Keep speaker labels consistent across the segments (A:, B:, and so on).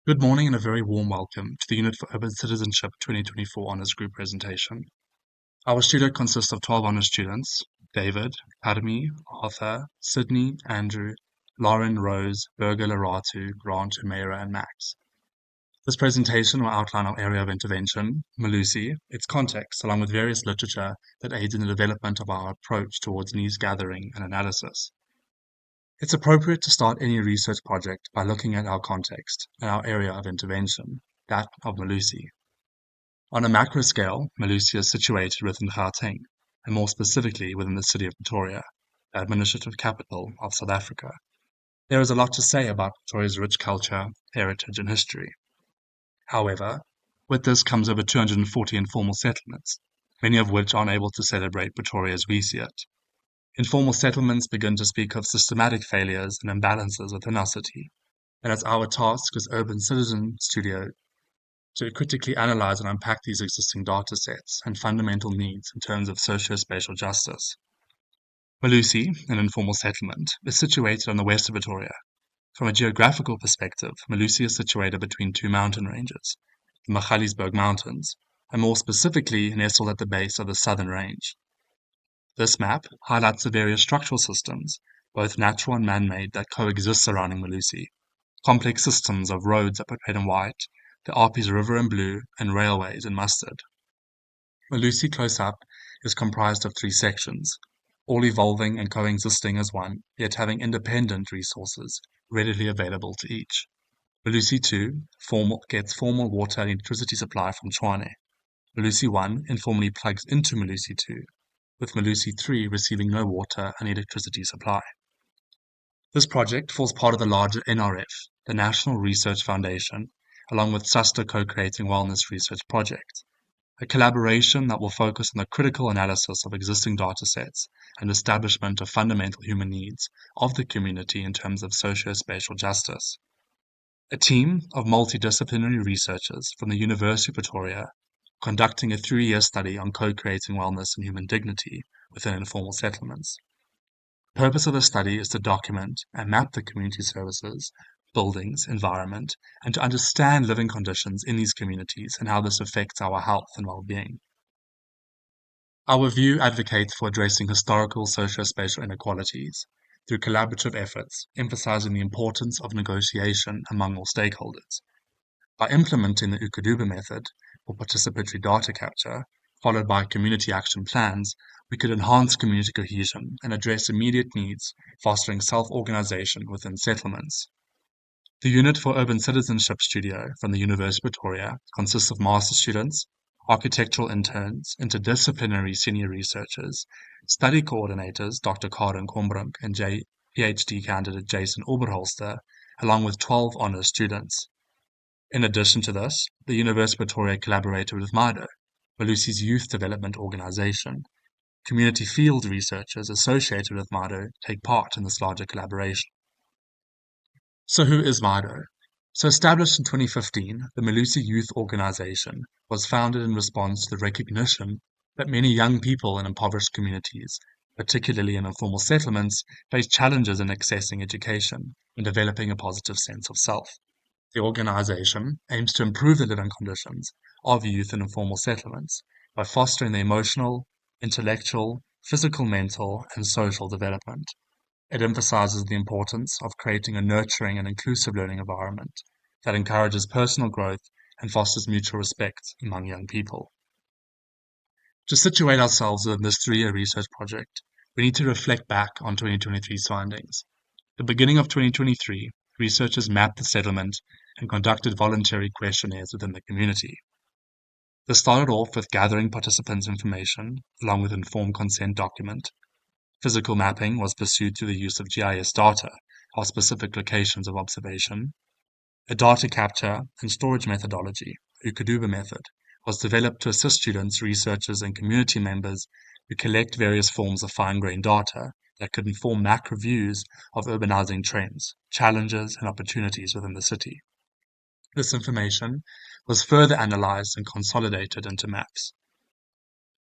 A: Good morning and a very warm welcome to the Unit for Urban Citizenship 2024 Honours Group presentation. Our studio consists of 12 honours students: David, Padmi, Arthur, Sydney, Andrew, Lauren, Rose, Berger, Laratu, Grant, Humaira and Max. This presentation will outline our area of intervention, Melusi, its context, along with various literature that aids in the development of our approach towards news gathering and analysis. It's appropriate to start any research project by looking at our context and our area of intervention, that of Melusi. On a macro scale, Melusi is situated within Gauteng, and more specifically within the city of Pretoria, the administrative capital of South Africa. There is a lot to say about Pretoria's rich culture, heritage, and history. However, with this comes over 240 informal settlements, many of which are unable to celebrate Pretoria as we see it. Informal settlements begin to speak of systematic failures and imbalances within our city, and it's our task as Urban Citizen Studio to critically analyze and unpack these existing data sets and fundamental needs in terms of socio-spatial justice. Melusi, an informal settlement, is situated on the west of Pretoria. From a geographical perspective, Melusi is situated between two mountain ranges, the Magaliesberg Mountains, and more specifically nestled at the base of the Southern Range. This map highlights the various structural systems, both natural and man-made, that coexist surrounding Melusi. Complex systems of roads are portrayed in white, the Arpies River in blue, and railways in mustard. Melusi close up is comprised of three sections, all evolving and coexisting as one, yet having independent resources readily available to each. Melusi 2 gets formal water and electricity supply from Tshwane. Melusi 1 informally plugs into Melusi 2, with Melusi 3 receiving no water and electricity supply. This project forms part of the larger NRF, the National Research Foundation, along with SUSTA co-creating Wellness Research Project, a collaboration that will focus on the critical analysis of existing data sets and establishment of fundamental human needs of the community in terms of socio-spatial justice. A team of multi-disciplinary researchers from the University of Pretoria conducting a 3-year study on co-creating wellness and human dignity within informal settlements. The purpose of the study is to document and map the community services, buildings, environment, and to understand living conditions in these communities and how this affects our health and well-being. Our view advocates for addressing historical socio-spatial inequalities through collaborative efforts, emphasizing the importance of negotiation among all stakeholders. By implementing the Ukudube method, or participatory data capture, followed by community action plans, we could enhance community cohesion and address immediate needs, fostering self-organization within settlements. The Unit for Urban Citizenship Studio from the University of Pretoria consists of master students, architectural interns, interdisciplinary senior researchers, study coordinators Dr. Karen Kombrink and PhD candidate Jason Oberholster, along with 12 honours students. In addition to this, the University of Pretoria collaborated with MIDO, Melusi's youth development organization. Community field researchers associated with MIDO take part in this larger collaboration. So who is MIDO? So established in 2015, the Melusi Youth Organization was founded in response to the recognition that many young people in impoverished communities, particularly in informal settlements, face challenges in accessing education and developing a positive sense of self. The organization aims to improve the living conditions of youth in informal settlements by fostering their emotional, intellectual, physical, mental, and social development. It emphasizes the importance of creating a nurturing and inclusive learning environment that encourages personal growth and fosters mutual respect among young people. To situate ourselves within this 3-year research project, we need to reflect back on 2023's findings. At the beginning of 2023, researchers mapped the settlement and conducted voluntary questionnaires within the community. This started off with gathering participants' information, along with informed consent document. Physical mapping was pursued through the use of GIS data of specific locations of observation. A data capture and storage methodology, Ukudube method, was developed to assist students, researchers, and community members who collect various forms of fine-grained data that could inform macro views of urbanizing trends, challenges, and opportunities within the city. This information was further analyzed and consolidated into maps.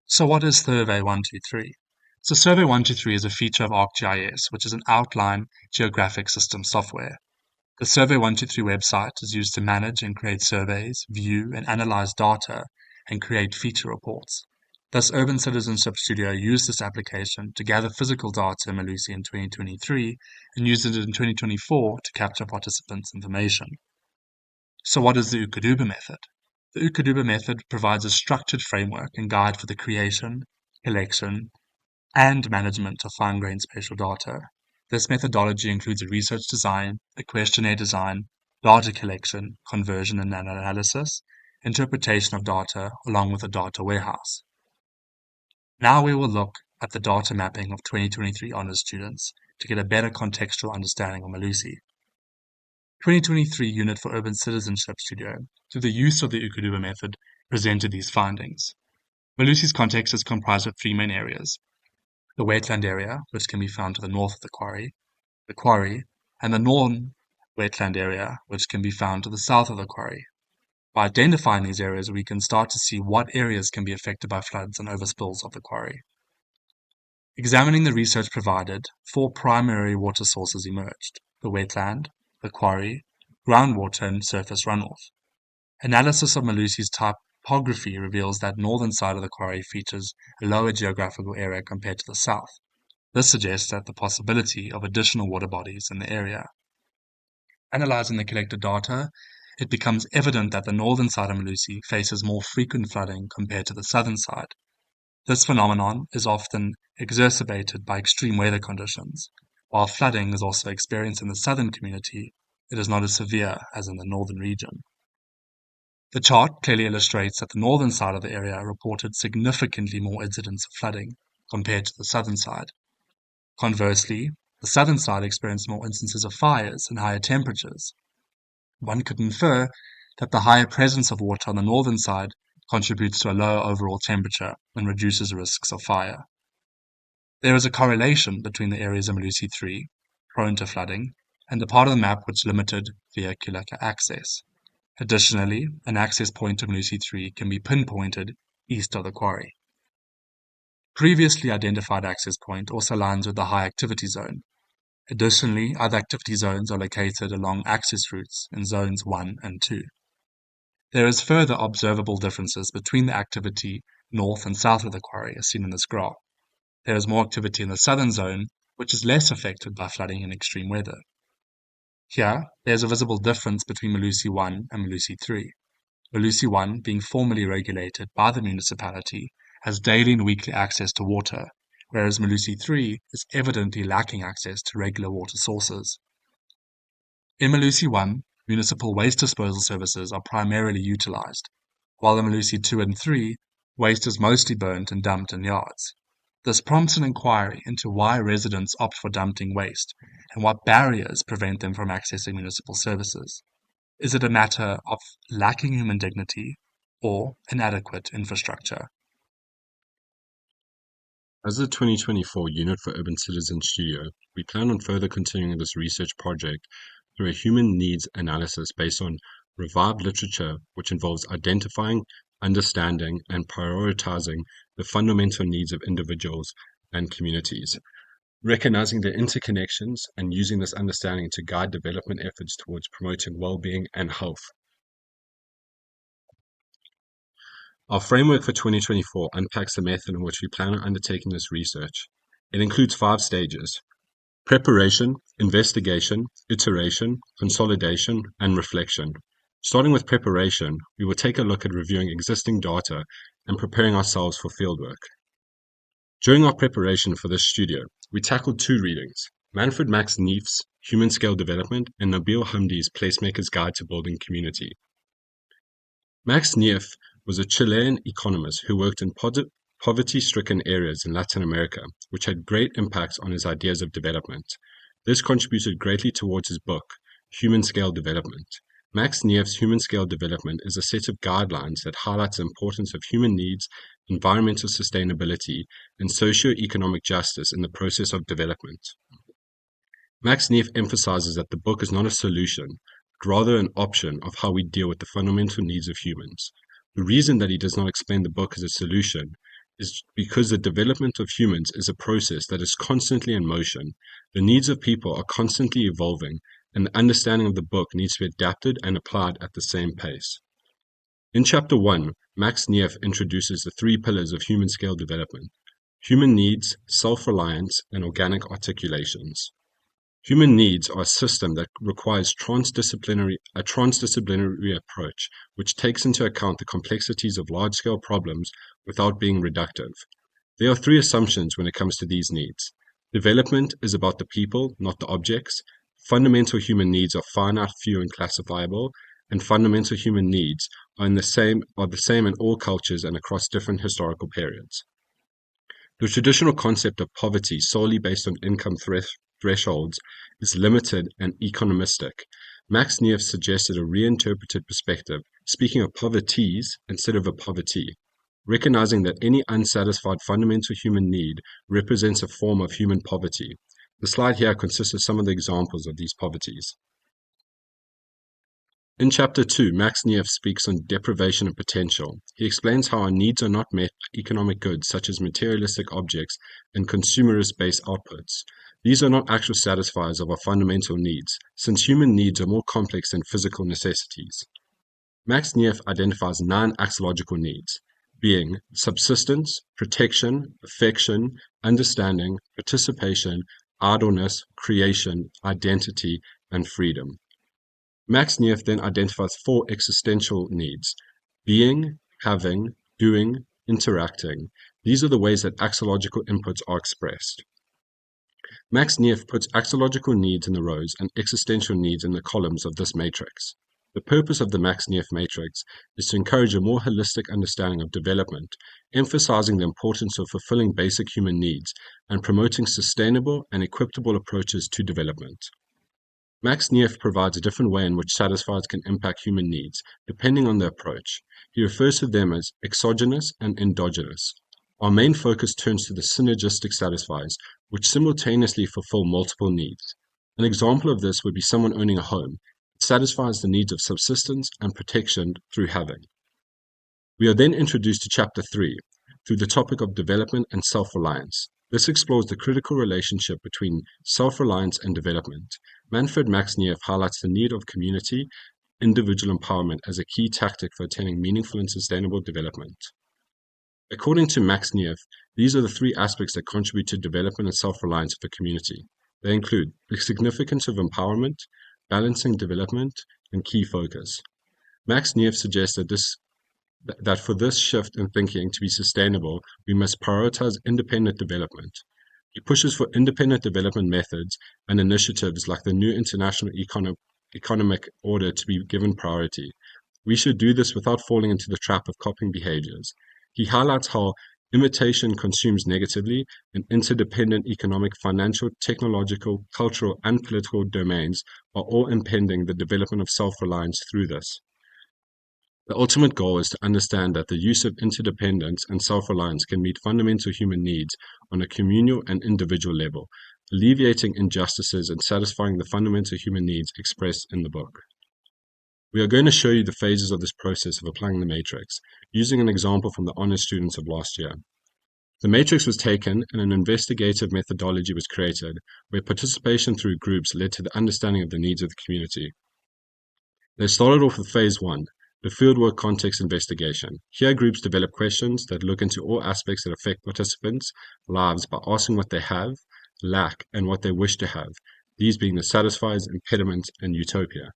A: So what is Survey 123? So Survey 123 is a feature of ArcGIS, which is an outline geographic system software. The Survey 123 website is used to manage and create surveys, view and analyze data, and create feature reports. Thus, Urban Citizenship Studio used this application to gather physical data in Melusi in 2023 and used it in 2024 to capture participants' information. So what is the Ukaduba method? The Ukaduba method provides a structured framework and guide for the creation, collection, and management of fine-grained spatial data. This methodology includes a research design, a questionnaire design, data collection, conversion and analysis, interpretation of data, along with a data warehouse. Now we will look at the data mapping of 2023 honours students to get a better contextual understanding of Melusi. 2023 Unit for Urban Citizenship Studio, through the use of the Ukaduba method, presented these findings. Melusi's context is comprised of three main areas: the wetland area, which can be found to the north of the quarry, and the non-wetland area, which can be found to the south of the quarry. By identifying these areas, we can start to see what areas can be affected by floods and overspills of the quarry. Examining the research provided, four primary water sources emerged: the wetland, the quarry, groundwater and surface runoff. Analysis of Melusi's topography reveals that northern side of the quarry features a lower geographical area compared to the south. This suggests that the possibility of additional water bodies in the area. Analyzing the collected data, it becomes evident that the northern side of Melusi faces more frequent flooding compared to the southern side. This phenomenon is often exacerbated by extreme weather conditions. While flooding is also experienced in the southern community, it is not as severe as in the northern region. The chart clearly illustrates that the northern side of the area reported significantly more incidents of flooding compared to the southern side. Conversely, the southern side experienced more instances of fires and higher temperatures. One could infer that the higher presence of water on the northern side contributes to a lower overall temperature and reduces risks of fire. There is a correlation between the areas of Melusi 3, prone to flooding, and the part of the map which limited vehicular access. Additionally, an access point to Melusi 3 can be pinpointed east of the quarry. Previously identified access point also aligns with the high activity zone. Additionally, other activity zones are located along access routes in zones 1 and 2. There is further observable differences between the activity north and south of the quarry as seen in this graph. There is more activity in the southern zone, which is less affected by flooding and extreme weather. Here, there is a visible difference between Melusi 1 and Melusi 3. Melusi 1, being formally regulated by the municipality, has daily and weekly access to water, whereas Melusi 3 is evidently lacking access to regular water sources. In Melusi 1, municipal waste disposal services are primarily utilized, while in Melusi 2 and 3, waste is mostly burnt and dumped in yards. This prompts an inquiry into why residents opt for dumping waste and what barriers prevent them from accessing municipal services. Is it a matter of lacking human dignity or inadequate infrastructure?
B: As the 2024 Unit for Urban Citizen Studio, we plan on further continuing this research project through a human needs analysis based on revived literature, which involves identifying, understanding, and prioritizing the fundamental needs of individuals and communities, recognizing their interconnections and using this understanding to guide development efforts towards promoting well-being and health. Our framework for 2024 unpacks the method in which we plan on undertaking this research. It includes 5 stages: preparation, investigation, iteration, consolidation, and reflection. Starting with preparation, we will take a look at reviewing existing data and preparing ourselves for fieldwork. During our preparation for this studio, we tackled 2 readings: Manfred Max Neef's Human Scale Development and Nabil Hamdi's Placemaker's Guide to Building Community. Max Neef was a Chilean economist who worked in poverty-stricken areas in Latin America, which had great impacts on his ideas of development. This contributed greatly towards his book, Human Scale Development. Max Neef's Human Scale Development is a set of guidelines that highlights the importance of human needs, environmental sustainability, and socio-economic justice in the process of development. Max Neef emphasizes that the book is not a solution, but rather an option of how we deal with the fundamental needs of humans. The reason that he does not explain the book as a solution is because the development of humans is a process that is constantly in motion. The needs of people are constantly evolving, and the understanding of the book needs to be adapted and applied at the same pace. In Chapter 1, Max Neef introduces the three pillars of human scale development: human needs, self-reliance, and organic articulations. Human needs are a system that requires a transdisciplinary approach, which takes into account the complexities of large-scale problems without being reductive. There are three assumptions when it comes to these needs. Development is about the people, not the objects. Fundamental human needs are finite, few, and classifiable, and fundamental human needs are the same in all cultures and across different historical periods. The traditional concept of poverty solely based on income thresholds is limited and economistic. Max Neef suggested a reinterpreted perspective, speaking of poverties instead of a poverty, recognizing that any unsatisfied fundamental human need represents a form of human poverty. The slide here consists of some of the examples of these poverties. In Chapter 2, Max Neef speaks on deprivation and potential. He explains how our needs are not met by economic goods such as materialistic objects and consumerist-based outputs. These are not actual satisfiers of our fundamental needs, since human needs are more complex than physical necessities. Max Neef identifies 9 axiological needs, being subsistence, protection, affection, understanding, participation, idleness, creation, identity, and freedom. Max Neef then identifies 4 existential needs: being, having, doing, interacting. These are the ways that axiological inputs are expressed. Max Neef puts axiological needs in the rows and existential needs in the columns of this matrix. The purpose of the Max Neef matrix is to encourage a more holistic understanding of development, emphasizing the importance of fulfilling basic human needs and promoting sustainable and equitable approaches to development. Max Neef provides a different way in which satisfiers can impact human needs, depending on the approach. He refers to them as exogenous and endogenous. Our main focus turns to the synergistic satisfiers, which simultaneously fulfill multiple needs. An example of this would be someone owning a home. It satisfies the needs of subsistence and protection through having. We are then introduced to Chapter 3, through the topic of development and self-reliance. This explores the critical relationship between self-reliance and development. Manfred Max Neef highlights the need of community, individual empowerment as a key tactic for attaining meaningful and sustainable development. According to Max Neef, these are the 3 aspects that contribute to development and self-reliance of a community. They include the significance of empowerment, balancing development, and key focus. Max Neef suggests that for this shift in thinking to be sustainable, we must prioritize independent development. He pushes for independent development methods and initiatives like the new international economic order to be given priority. We should do this without falling into the trap of copying behaviors. He highlights how imitation consumes negatively, and interdependent economic, financial, technological, cultural, and political domains are all impeding the development of self-reliance through this. The ultimate goal is to understand that the use of interdependence and self-reliance can meet fundamental human needs on a communal and individual level, alleviating injustices and satisfying the fundamental human needs expressed in the book. We are going to show you the phases of this process of applying the matrix, using an example from the honors students of last year. The matrix was taken and an investigative methodology was created, where participation through groups led to the understanding of the needs of the community. They started off with phase 1, the fieldwork context investigation. Here groups develop questions that look into all aspects that affect participants' lives by asking what they have, lack, and what they wish to have, these being the satisfiers, impediments, and utopia.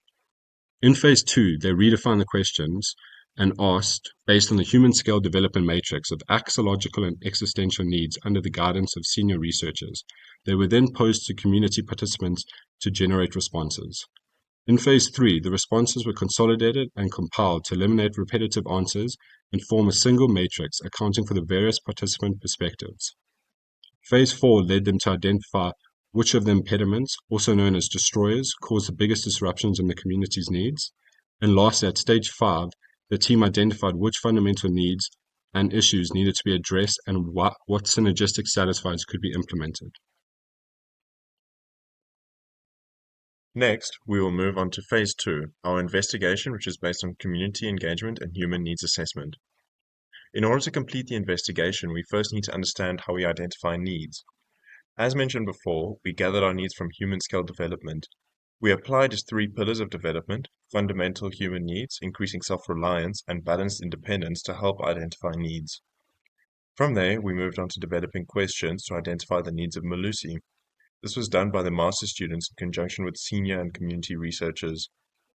B: In phase 2, they redefined the questions and asked, based on the human scale development matrix of axiological and existential needs under the guidance of senior researchers. They were then posed to community participants to generate responses. In phase 3, the responses were consolidated and compiled to eliminate repetitive answers and form a single matrix accounting for the various participant perspectives. Phase 4 led them to identify which of the impediments, also known as destroyers, caused the biggest disruptions in the community's needs. And lastly, at stage 5, the team identified which fundamental needs and issues needed to be addressed and what synergistic satisfiers could be implemented.
C: Next, we will move on to phase 2, our investigation, which is based on community engagement and human needs assessment. In order to complete the investigation, we first need to understand how we identify needs. As mentioned before, we gathered our needs from human scale development. We applied his 3 pillars of development: fundamental human needs, increasing self-reliance, and balanced independence to help identify needs. From there, we moved on to developing questions to identify the needs of Melusi. This was done by the master students in conjunction with senior and community researchers.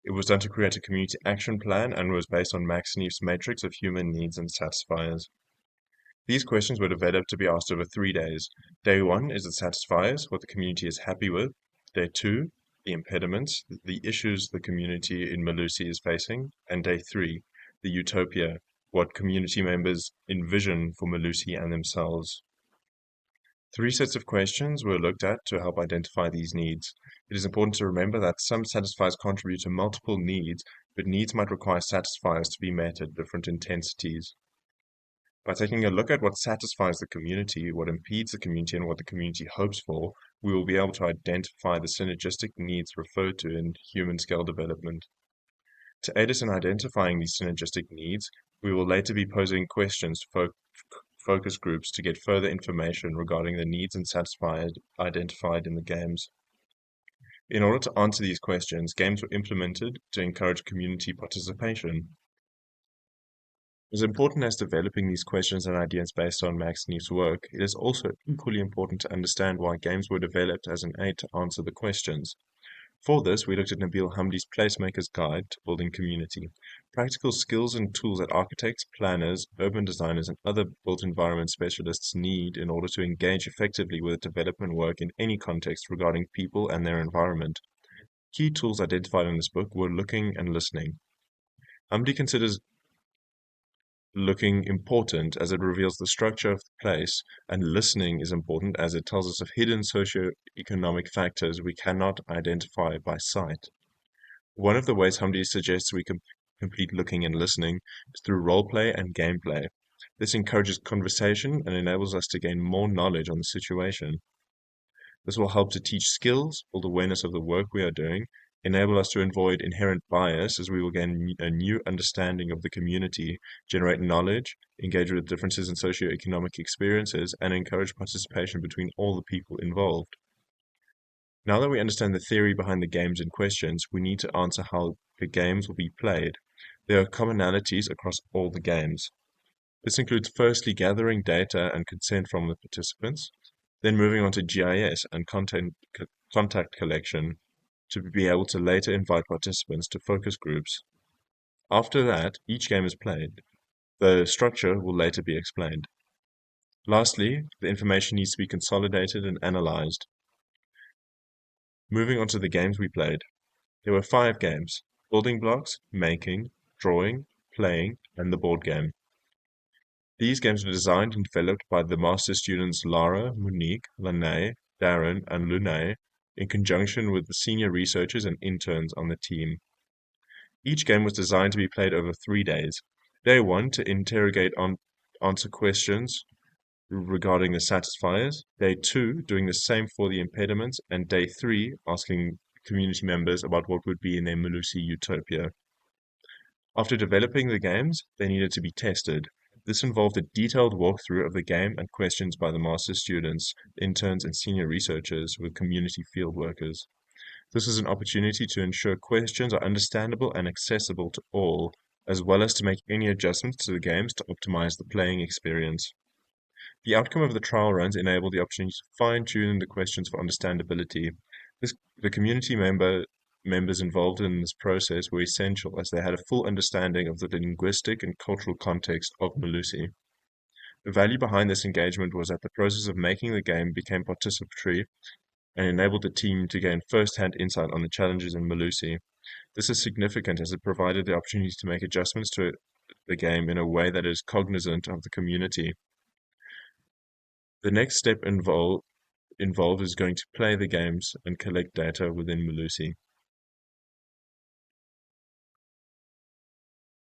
C: It was done to create a community action plan and was based on Max Neef's matrix of human needs and satisfiers. These questions were developed to be asked over 3 days. Day 1 is the satisfiers, what the community is happy with. Day 2, the impediments, the issues the community in Melusi is facing. And Day 3, the utopia, what community members envision for Melusi and themselves. 3 sets of questions were looked at to help identify these needs. It is important to remember that some satisfiers contribute to multiple needs, but needs might require satisfiers to be met at different intensities. By taking a look at what satisfies the community, what impedes the community, and what the community hopes for, we will be able to identify the synergistic needs referred to in human scale development. To aid us in identifying these synergistic needs, we will later be posing questions to focus groups to get further information regarding the needs and satisfiers identified in the games. In order to answer these questions, games were implemented to encourage community participation. As important as developing these questions and ideas based on Max Neef's work, it is also equally important to understand why games were developed as an aid to answer the questions. For this, we looked at Nabil Hamdi's Placemaker's Guide to Building Community, practical skills and tools that architects, planners, urban designers, and other built environment specialists need in order to engage effectively with development work in any context regarding people and their environment. Key tools identified in this book were looking and listening. Hamdi considers looking important as it reveals the structure of the place, and listening is important as it tells us of hidden socio-economic factors we cannot identify by sight. One of the ways Hamdi suggests we complete looking and listening is through role-play and gameplay. This encourages conversation and enables us to gain more knowledge on the situation. This will help to teach skills, build awareness of the work we are doing, enable us to avoid inherent bias as we will gain a new understanding of the community, generate knowledge, engage with differences in socioeconomic experiences, and encourage participation between all the people involved. Now that we understand the theory behind the games in questions, we need to answer how the games will be played. There are commonalities across all the games. This includes firstly gathering data and consent from the participants, then moving on to GIS and contact collection, to be able to later invite participants to focus groups. After that, each game is played. The structure will later be explained. Lastly, the information needs to be consolidated and analyzed. Moving on to the games we played. There were 5 games: building blocks, making, drawing, playing, and the board game. These games were designed and developed by the master students Lara, Monique, Lanae, Darren, and Lunay, in conjunction with the senior researchers and interns on the team. Each game was designed to be played over 3 days. Day 1 to interrogate answer questions regarding the satisfiers. Day 2 doing the same for the impediments, and Day 3 asking community members about what would be in their Melusi utopia. After developing the games, they needed to be tested. This involved a detailed walkthrough of the game and questions by the master students, interns, and senior researchers with community field workers. This is an opportunity to ensure questions are understandable and accessible to all, as well as to make any adjustments to the games to optimize the playing experience. The outcome of the trial runs enabled the opportunity to fine-tune the questions for understandability. The community members involved in this process were essential as they had a full understanding of the linguistic and cultural context of Melusi. The value behind this engagement was that the process of making the game became participatory and enabled the team to gain first-hand insight on the challenges in Melusi. This is significant as it provided the opportunity to make adjustments to the game in a way that is cognizant of the community. The next step involved is going to play the games and collect data within Melusi.